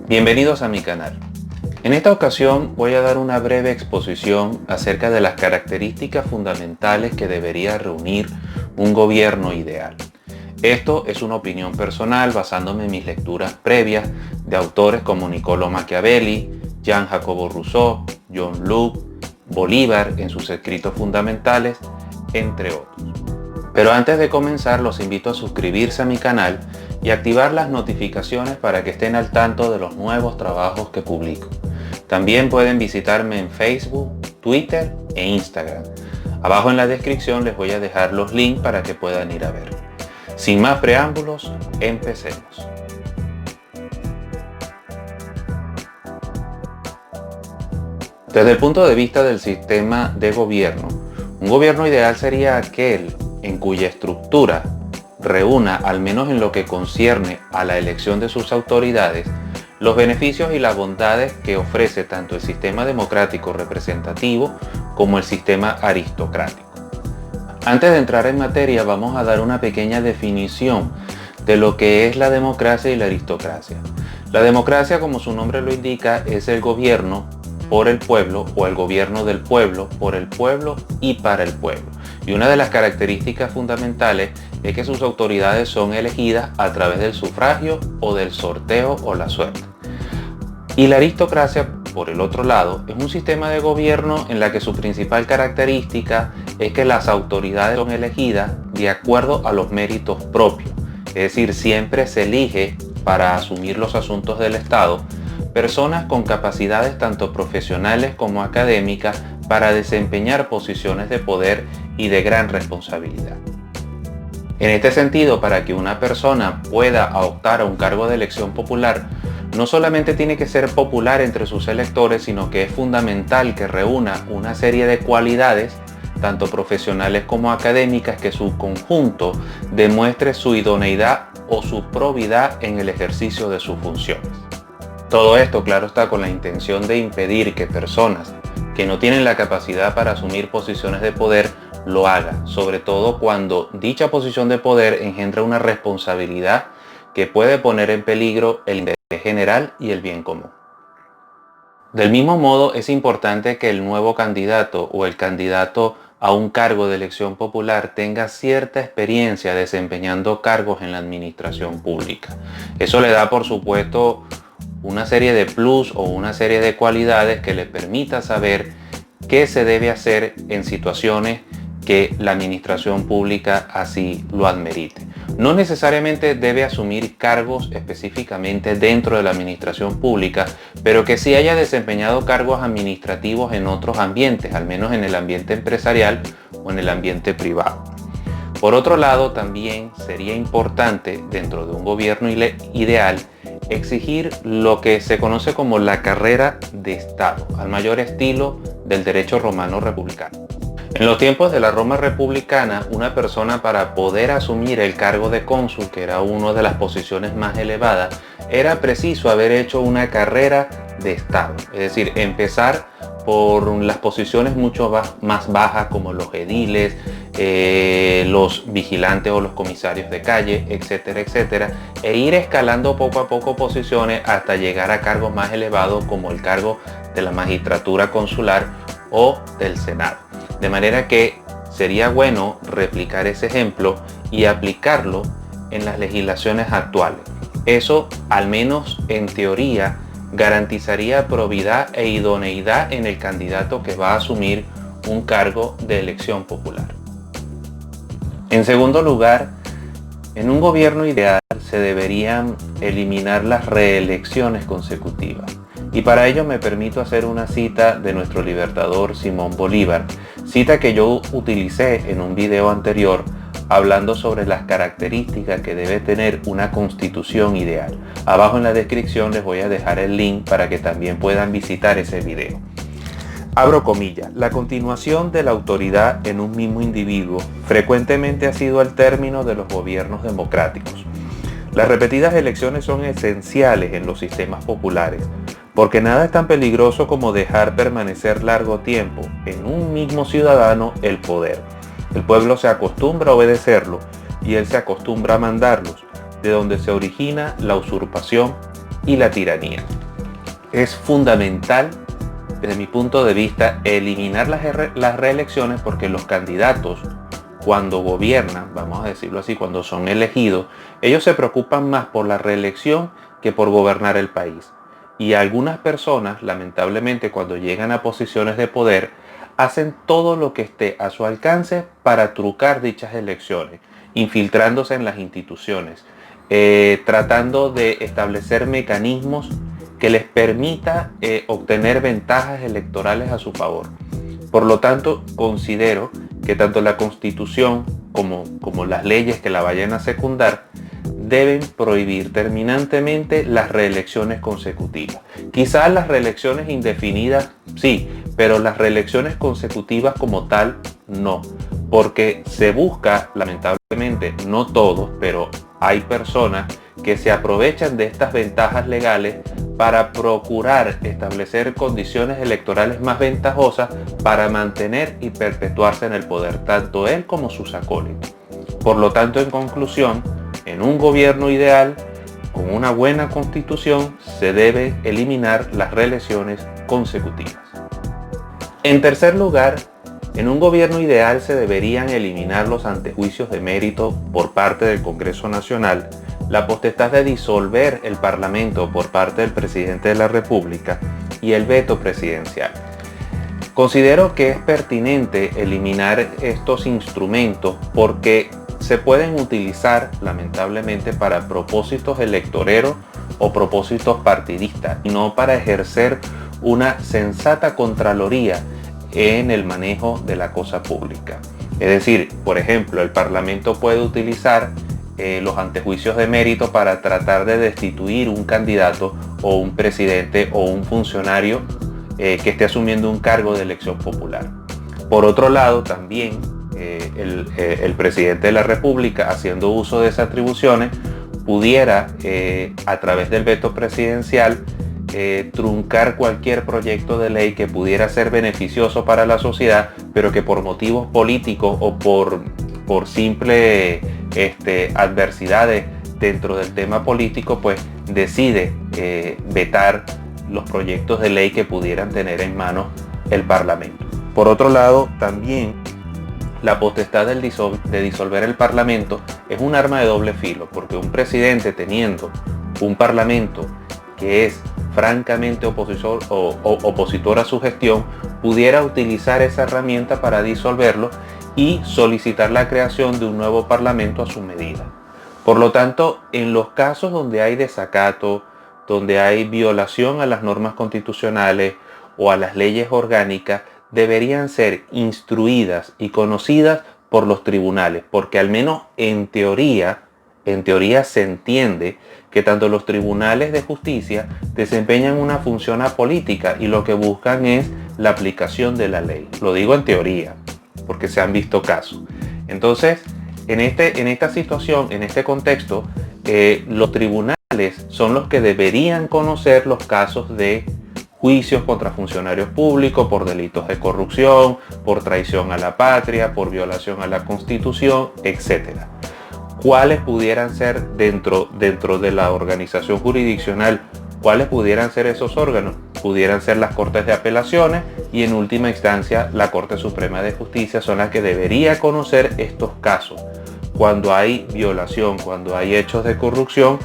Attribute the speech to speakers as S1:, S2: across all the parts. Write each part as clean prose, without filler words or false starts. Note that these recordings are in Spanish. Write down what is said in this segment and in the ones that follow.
S1: Bienvenidos a mi canal. En esta ocasión voy a dar una breve exposición acerca de las características fundamentales que debería reunir un gobierno ideal. Esto es una opinión personal basándome en mis lecturas previas de autores como Niccolò Machiavelli, Jean Jacobo Rousseau, John Locke, Bolívar en sus escritos fundamentales, entre otros. Pero antes de comenzar los invito a suscribirse a mi canal y activar las notificaciones para que estén al tanto de los nuevos trabajos que publico. También pueden visitarme en Facebook, Twitter e Instagram. Abajo en la descripción les voy a dejar los links para que puedan ir a ver. Sin más preámbulos, empecemos. Desde el punto de vista del sistema de gobierno, un gobierno ideal sería aquel en cuya estructura reúna, al menos en lo que concierne a la elección de sus autoridades, los beneficios y las bondades que ofrece tanto el sistema democrático representativo como el sistema aristocrático. Antes de entrar en materia, vamos a dar una pequeña definición de lo que es la democracia y la aristocracia. La democracia, como su nombre lo indica, es el gobierno por el pueblo o el gobierno del pueblo, por el pueblo y para el pueblo. Y una de las características fundamentales es que sus autoridades son elegidas a través del sufragio o del sorteo o la suerte. Y la aristocracia, por el otro lado, es un sistema de gobierno en la que su principal característica es que las autoridades son elegidas de acuerdo a los méritos propios. Es decir, siempre se elige para asumir los asuntos del Estado personas con capacidades tanto profesionales como académicas para desempeñar posiciones de poder y de gran responsabilidad. En este sentido, para que una persona pueda optar a un cargo de elección popular, no solamente tiene que ser popular entre sus electores, sino que es fundamental que reúna una serie de cualidades, tanto profesionales como académicas, que su conjunto demuestre su idoneidad o su probidad en el ejercicio de sus funciones. Todo esto, claro está, con la intención de impedir que personas que no tienen la capacidad para asumir posiciones de poder lo hagan, sobre todo cuando dicha posición de poder engendra una responsabilidad que puede poner en peligro el interés general y el bien común. Del mismo modo, es importante que el nuevo candidato o el candidato a un cargo de elección popular tenga cierta experiencia desempeñando cargos en la administración pública. Eso le da, por supuesto, una serie de plus o una serie de cualidades que le permita saber qué se debe hacer en situaciones que la administración pública así lo admerite. No necesariamente debe asumir cargos específicamente dentro de la administración pública, pero que sí haya desempeñado cargos administrativos en otros ambientes, al menos en el ambiente empresarial o en el ambiente privado. Por otro lado, también sería importante dentro de un gobierno ideal exigir lo que se conoce como la carrera de Estado, al mayor estilo del derecho romano republicano. En los tiempos de la Roma republicana, una persona para poder asumir el cargo de cónsul, que era una de las posiciones más elevadas, era preciso haber hecho una carrera de Estado, es decir, empezar por las posiciones mucho más bajas como los ediles, los vigilantes o los comisarios de calle, etcétera, etcétera, e ir escalando poco a poco posiciones hasta llegar a cargos más elevados como el cargo de la magistratura consular o del Senado. De manera que sería bueno replicar ese ejemplo y aplicarlo en las legislaciones actuales. Eso, al menos en teoría, garantizaría probidad e idoneidad en el candidato que va a asumir un cargo de elección popular. En segundo lugar, en un gobierno ideal se deberían eliminar las reelecciones consecutivas. Y para ello me permito hacer una cita de nuestro libertador Simón Bolívar, cita que yo utilicé en un video anterior hablando sobre las características que debe tener una constitución ideal. Abajo en la descripción les voy a dejar el link para que también puedan visitar ese video. Abro comillas, la continuación de la autoridad en un mismo individuo frecuentemente ha sido el término de los gobiernos democráticos. Las repetidas elecciones son esenciales en los sistemas populares, porque nada es tan peligroso como dejar permanecer largo tiempo en un mismo ciudadano el poder. El pueblo se acostumbra a obedecerlo y él se acostumbra a mandarlos, de donde se origina la usurpación y la tiranía. Es fundamental, desde mi punto de vista, eliminar las reelecciones, porque los candidatos, cuando gobiernan, vamos a decirlo así, cuando son elegidos, ellos se preocupan más por la reelección que por gobernar el país. Y algunas personas, lamentablemente, cuando llegan a posiciones de poder, hacen todo lo que esté a su alcance para trucar dichas elecciones, infiltrándose en las instituciones, tratando de establecer mecanismos que les permita obtener ventajas electorales a su favor. Por lo tanto, considero que tanto la Constitución como las leyes que la vayan a secundar deben prohibir terminantemente las reelecciones consecutivas. Quizás las reelecciones indefinidas sí, pero las reelecciones consecutivas como tal no, porque se busca, lamentablemente, no todos, pero hay personas que se aprovechan de estas ventajas legales para procurar establecer condiciones electorales más ventajosas para mantener y perpetuarse en el poder, tanto él como sus acólitos. Por lo tanto, en conclusión, en un gobierno ideal, con una buena constitución, se debe eliminar las reelecciones consecutivas. En tercer lugar, en un gobierno ideal se deberían eliminar los antejuicios de mérito por parte del Congreso Nacional, la potestad de disolver el Parlamento por parte del Presidente de la República y el veto presidencial. Considero que es pertinente eliminar estos instrumentos porque se pueden utilizar, lamentablemente, para propósitos electoreros o propósitos partidistas, y no para ejercer una sensata contraloría en el manejo de la cosa pública. Es decir, por ejemplo, el Parlamento puede utilizar los antejuicios de mérito para tratar de destituir un candidato o un presidente o un funcionario que esté asumiendo un cargo de elección popular. Por otro lado, también el presidente de la República, haciendo uso de esas atribuciones, pudiera, a través del veto presidencial, truncar cualquier proyecto de ley que pudiera ser beneficioso para la sociedad, pero que por motivos políticos o por simple adversidades dentro del tema político, pues decide vetar los proyectos de ley que pudieran tener en manos el Parlamento. Por otro lado, también la potestad de disolver el Parlamento es un arma de doble filo, porque un presidente, teniendo un Parlamento que es francamente opositor a su gestión, pudiera utilizar esa herramienta para disolverlo y solicitar la creación de un nuevo Parlamento a su medida. Por lo tanto, en los casos donde hay desacato, donde hay violación a las normas constitucionales o a las leyes orgánicas, deberían ser instruidas y conocidas por los tribunales, porque al menos en teoría se entiende que tanto los tribunales de justicia desempeñan una función apolítica y lo que buscan es la aplicación de la ley. Lo digo en teoría, porque se han visto casos. Entonces, en esta situación, en este contexto, los tribunales son los que deberían conocer los casos de juicios contra funcionarios públicos por delitos de corrupción, por traición a la patria, por violación a la Constitución, etc. ¿Cuáles pudieran ser dentro de la organización jurisdiccional? ¿Cuáles pudieran ser esos órganos? Pudieran ser las Cortes de Apelaciones y en última instancia la Corte Suprema de Justicia, son las que debería conocer estos casos. Cuando hay violación, cuando hay hechos de corrupción,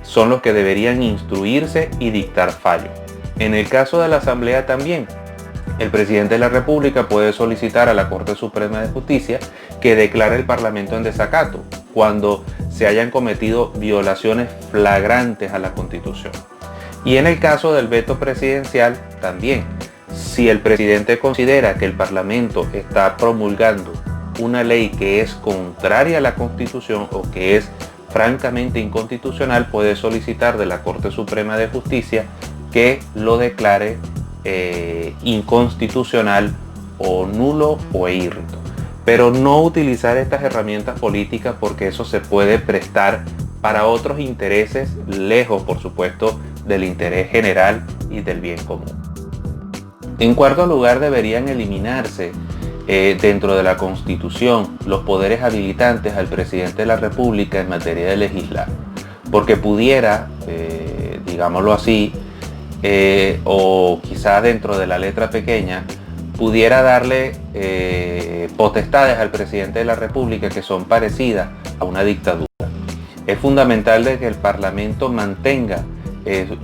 S1: son los que deberían instruirse y dictar fallos. En el caso de la Asamblea también, el presidente de la República puede solicitar a la Corte Suprema de Justicia que declare el Parlamento en desacato cuando se hayan cometido violaciones flagrantes a la Constitución. Y en el caso del veto presidencial también, si el presidente considera que el Parlamento está promulgando una ley que es contraria a la Constitución o que es francamente inconstitucional, puede solicitar de la Corte Suprema de Justicia que lo declare inconstitucional o nulo o irrito. Pero no utilizar estas herramientas políticas, porque eso se puede prestar para otros intereses, lejos por supuesto del interés general y del bien común. En cuarto lugar, deberían eliminarse dentro de la Constitución los poderes habilitantes al presidente de la República en materia de legislar, porque pudiera, digámoslo así, o quizás dentro de la letra pequeña, pudiera darle potestades al presidente de la República que son parecidas a una dictadura. Es fundamental de que el Parlamento mantenga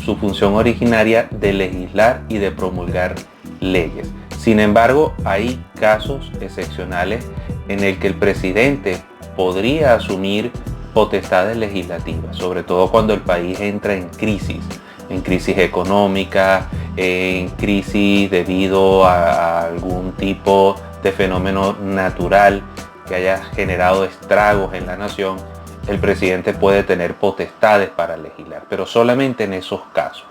S1: su función originaria de legislar y de promulgar leyes. Sin embargo, hay casos excepcionales en el que el presidente podría asumir potestades legislativas, sobre todo cuando el país entra en crisis económica, en crisis debido a algún tipo de fenómeno natural que haya generado estragos en la nación. El presidente puede tener potestades para legislar, pero solamente en esos casos.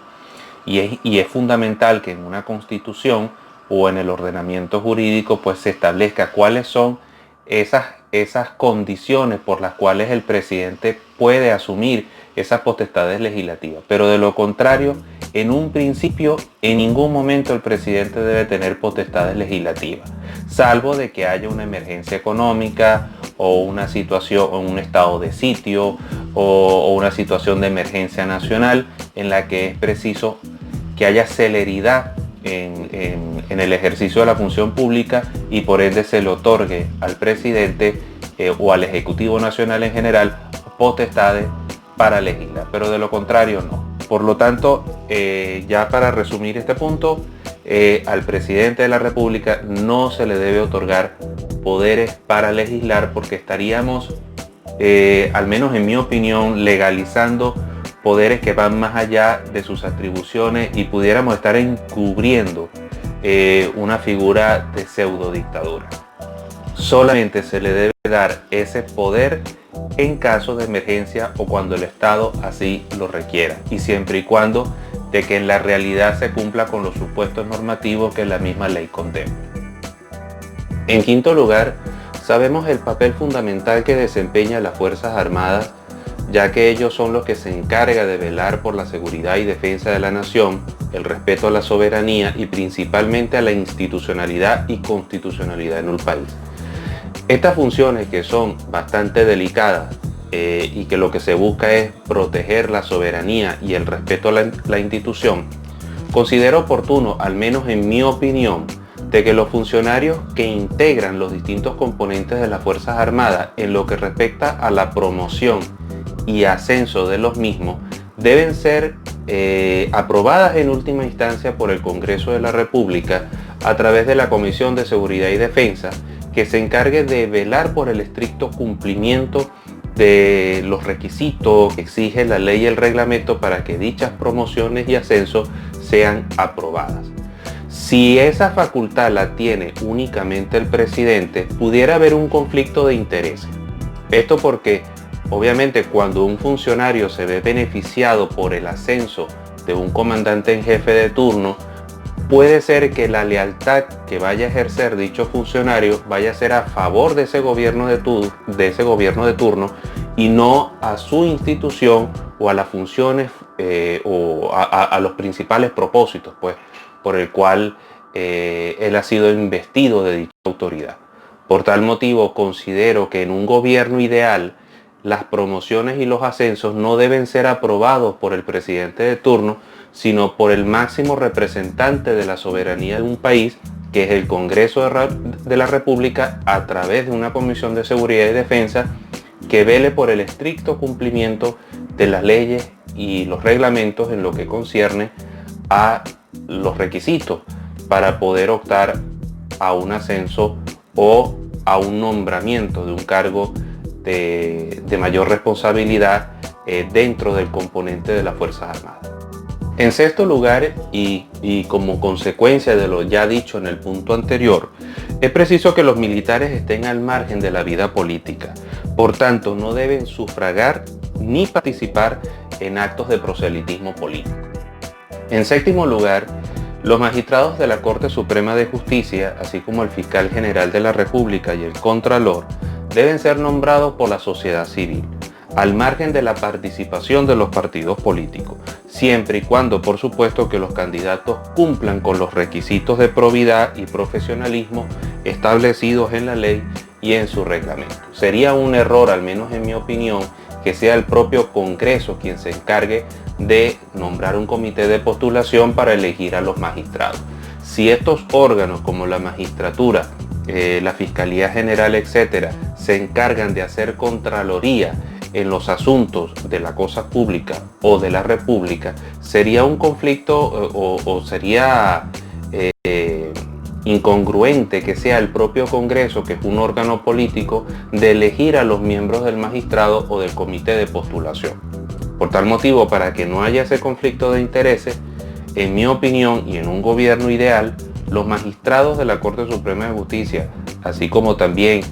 S1: Y es fundamental que en una constitución o en el ordenamiento jurídico pues se establezca cuáles son esas condiciones por las cuales el presidente puede asumir esas potestades legislativas. Pero de lo contrario, en un principio, en ningún momento el presidente debe tener potestades legislativas, salvo de que haya una emergencia económica o una situación o un estado de sitio o una situación de emergencia nacional en la que es preciso que haya celeridad en el ejercicio de la función pública y por ende se le otorgue al presidente o al Ejecutivo Nacional en general potestades para legislar, pero de lo contrario no. Por lo tanto, ya para resumir este punto, al presidente de la República no se le debe otorgar poderes para legislar porque estaríamos, al menos en mi opinión, legalizando poderes que van más allá de sus atribuciones y pudiéramos estar encubriendo una figura de pseudo dictadura. Solamente se le debe dar ese poder en caso de emergencia o cuando el Estado así lo requiera, y siempre y cuando de que en la realidad se cumpla con los supuestos normativos que la misma ley contempla. En quinto lugar, sabemos el papel fundamental que desempeñan las Fuerzas Armadas, ya que ellos son los que se encargan de velar por la seguridad y defensa de la nación, el respeto a la soberanía y principalmente a la institucionalidad y constitucionalidad en un país. Estas funciones, que son bastante delicadas y que lo que se busca es proteger la soberanía y el respeto a la institución, considero oportuno, al menos en mi opinión, de que los funcionarios que integran los distintos componentes de las Fuerzas Armadas en lo que respecta a la promoción y ascenso de los mismos deben ser aprobadas en última instancia por el Congreso de la República a través de la Comisión de Seguridad y Defensa, que se encargue de velar por el estricto cumplimiento de los requisitos que exige la ley y el reglamento para que dichas promociones y ascensos sean aprobadas. Si esa facultad la tiene únicamente el presidente, pudiera haber un conflicto de intereses. Esto porque, obviamente, cuando un funcionario se ve beneficiado por el ascenso de un comandante en jefe de turno, puede ser que la lealtad que vaya a ejercer dicho funcionario vaya a ser a favor de ese gobierno de turno y no a su institución o a las funciones o a los principales propósitos por el cual él ha sido investido de dicha autoridad. Por tal motivo, considero que en un gobierno ideal las promociones y los ascensos no deben ser aprobados por el presidente de turno, sino por el máximo representante de la soberanía de un país, que es el Congreso de la República, a través de una Comisión de Seguridad y Defensa que vele por el estricto cumplimiento de las leyes y los reglamentos en lo que concierne a los requisitos para poder optar a un ascenso o a un nombramiento de un cargo de mayor responsabilidad dentro del componente de las Fuerzas Armadas. En sexto lugar, y como consecuencia de lo ya dicho en el punto anterior, es preciso que los militares estén al margen de la vida política. Por tanto, no deben sufragar ni participar en actos de proselitismo político. En séptimo lugar, los magistrados de la Corte Suprema de Justicia, así como el Fiscal General de la República y el Contralor, deben ser nombrados por la sociedad civil, al margen de la participación de los partidos políticos, siempre y cuando, por supuesto, que los candidatos cumplan con los requisitos de probidad y profesionalismo establecidos en la ley y en su reglamento. Sería un error, al menos en mi opinión, que sea el propio Congreso quien se encargue de nombrar un comité de postulación para elegir a los magistrados. Si estos órganos como la magistratura, la Fiscalía General, etcétera, se encargan de hacer contraloría en los asuntos de la cosa pública o de la República, sería un conflicto o sería incongruente que sea el propio Congreso, que es un órgano político, de elegir a los miembros del magistrado o del comité de postulación. Por tal motivo, para que no haya ese conflicto de intereses, en mi opinión y en un gobierno ideal, los magistrados de la Corte Suprema de Justicia, así como también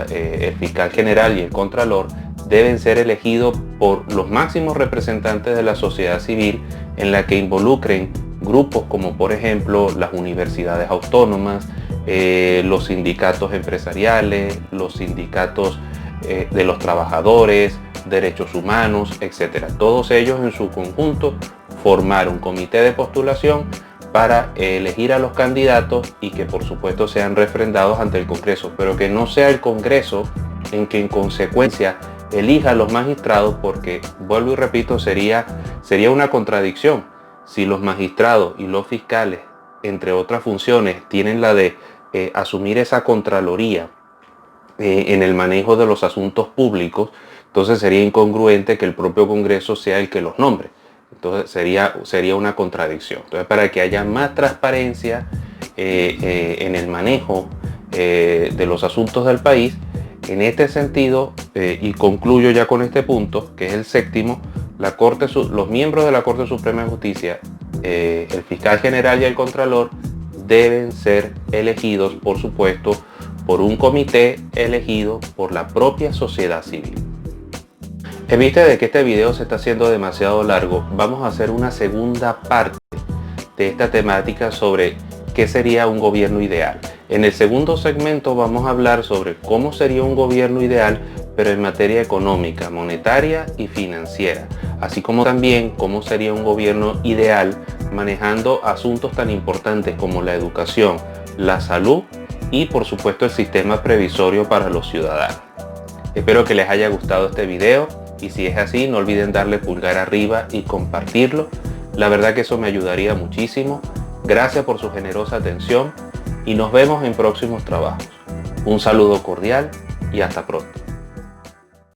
S1: el fiscal general y el contralor, deben ser elegidos por los máximos representantes de la sociedad civil, en la que involucren grupos como por ejemplo las universidades autónomas, los sindicatos empresariales, los sindicatos de los trabajadores, derechos humanos, etc. Todos ellos en su conjunto formar un comité de postulación para elegir a los candidatos y que por supuesto sean refrendados ante el Congreso, pero que no sea el Congreso en que en consecuencia elija a los magistrados, porque vuelvo y repito, sería una contradicción. Si los magistrados y los fiscales, entre otras funciones, tienen la de asumir esa contraloría en el manejo de los asuntos públicos, entonces sería incongruente que el propio Congreso sea el que los nombre. Entonces sería una contradicción. Entonces, para que haya más transparencia en el manejo de los asuntos del país, en este sentido, y concluyo ya con este punto, que es el séptimo, los miembros de la Corte Suprema de Justicia, el fiscal general y el contralor, deben ser elegidos, por supuesto, por un comité elegido por la propia sociedad civil. En vista de que este video se está haciendo demasiado largo, vamos a hacer una segunda parte de esta temática sobre qué sería un gobierno ideal. En el segundo segmento vamos a hablar sobre cómo sería un gobierno ideal, pero en materia económica, monetaria y financiera, así como también cómo sería un gobierno ideal manejando asuntos tan importantes como la educación, la salud y por supuesto el sistema previsorio para los ciudadanos. Espero que les haya gustado este video y si es así, no olviden darle pulgar arriba y compartirlo. La verdad que eso me ayudaría muchísimo. Gracias por su generosa atención y nos vemos en próximos trabajos. Un saludo cordial y hasta pronto.